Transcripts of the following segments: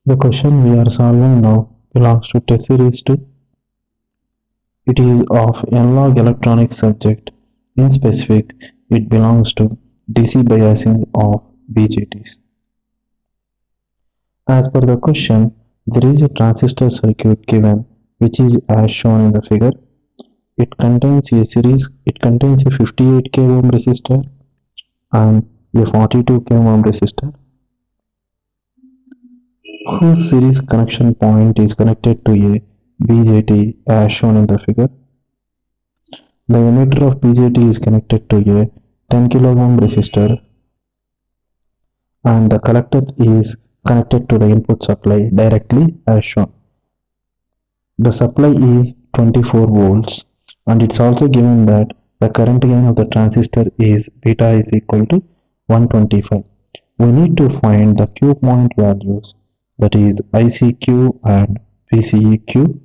The question we are solving now belongs to test series 2. It is of analog electronic subject. In specific, it belongs to DC biasing of BJTs. As per the question, there is a transistor circuit given which is as shown in the figure. It contains a 58k ohm resistor and a 42k ohm resistor whose series connection point is connected to a BJT as shown in the figure. The emitter of BJT is connected to a 10 kilo ohm resistor and the collector is connected to the input supply directly as shown. The supply is 24 volts and it's also given that the current gain of the transistor is beta is equal to 125. We need to find the Q point values, that is ICQ and VCEQ,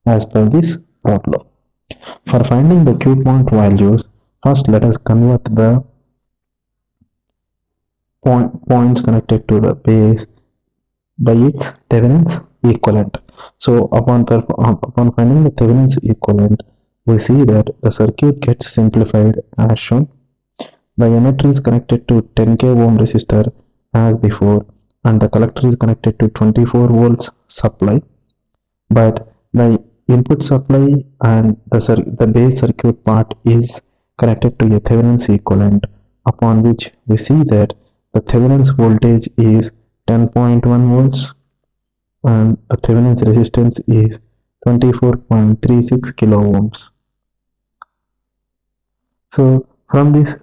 as per this problem. For finding the Q point values, first let us convert the points connected to the base by its Thevenin's equivalent. So upon finding the Thevenin's equivalent, we see that the circuit gets simplified as shown. The emitter is connected to 10k ohm resistor as before and the collector is connected to 24 volts supply, but the input supply and the base circuit part is connected to a Thevenin's equivalent, upon which we see that the Thevenin's voltage is 10.1 volts and the Thevenin's resistance is 24.36 kilo ohms. So from this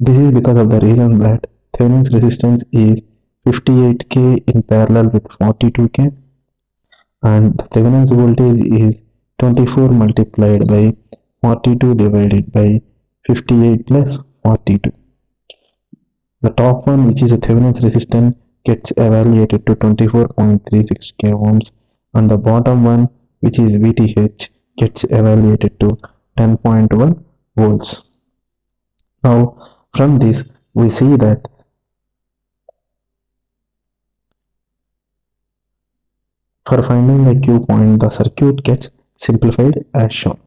is because of the reason that Thevenin's resistance is 58k in parallel with 42k and the Thevenin's voltage is 24 multiplied by 42 divided by 58 plus 42. The top one, which is a Thevenin's resistance, gets evaluated to 24.36 k ohms and the bottom one, which is VTH, gets evaluated to 10.1 volts. Now from this we see that for finding the Q point, the circuit gets simplified as shown.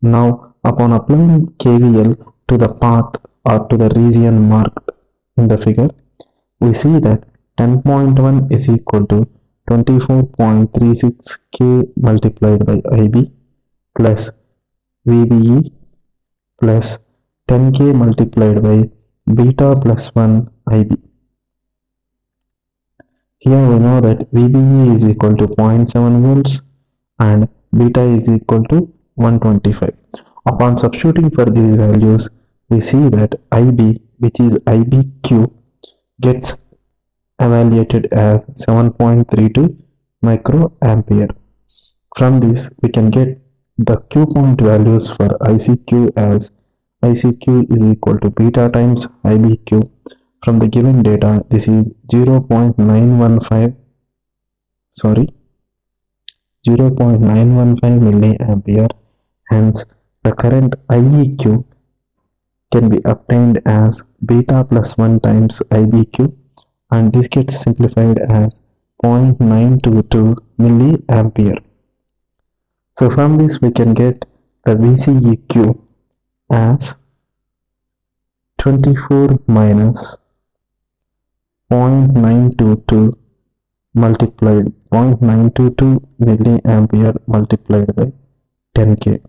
Now upon applying KVL to the path or to the region marked in the figure, we see that 10.1 is equal to 24.36k multiplied by IB plus VBE plus 10k multiplied by beta plus 1 IB. Here we know that VBE is equal to 0.7 volts and beta is equal to 125. Upon substituting for these values, we see that IB, which is IBQ, gets evaluated as 7.32 microampere. From this we can get the Q point values for ICQ as ICQ is equal to beta times IBQ. From the given data, this is 0.915 milliampere. Hence the current IEQ can be obtained as beta plus 1 times IBQ and this gets simplified as 0.922 milliampere. So from this we can get the VCEQ as 24 minus 0.922 multiplied 0.922 milliampere multiplied by 10k.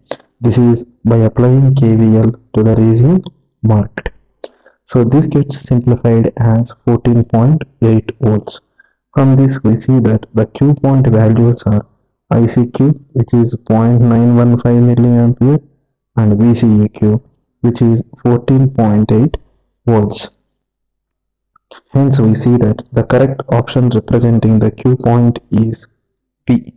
This is by applying KVL to the region marked. So this gets simplified as 14.8 volts. From this we see that the Q point values are ICQ, which is 0.915 milliampere, and VCEQ, which is 14.8 volts. Hence we see that the correct option representing the Q point is B.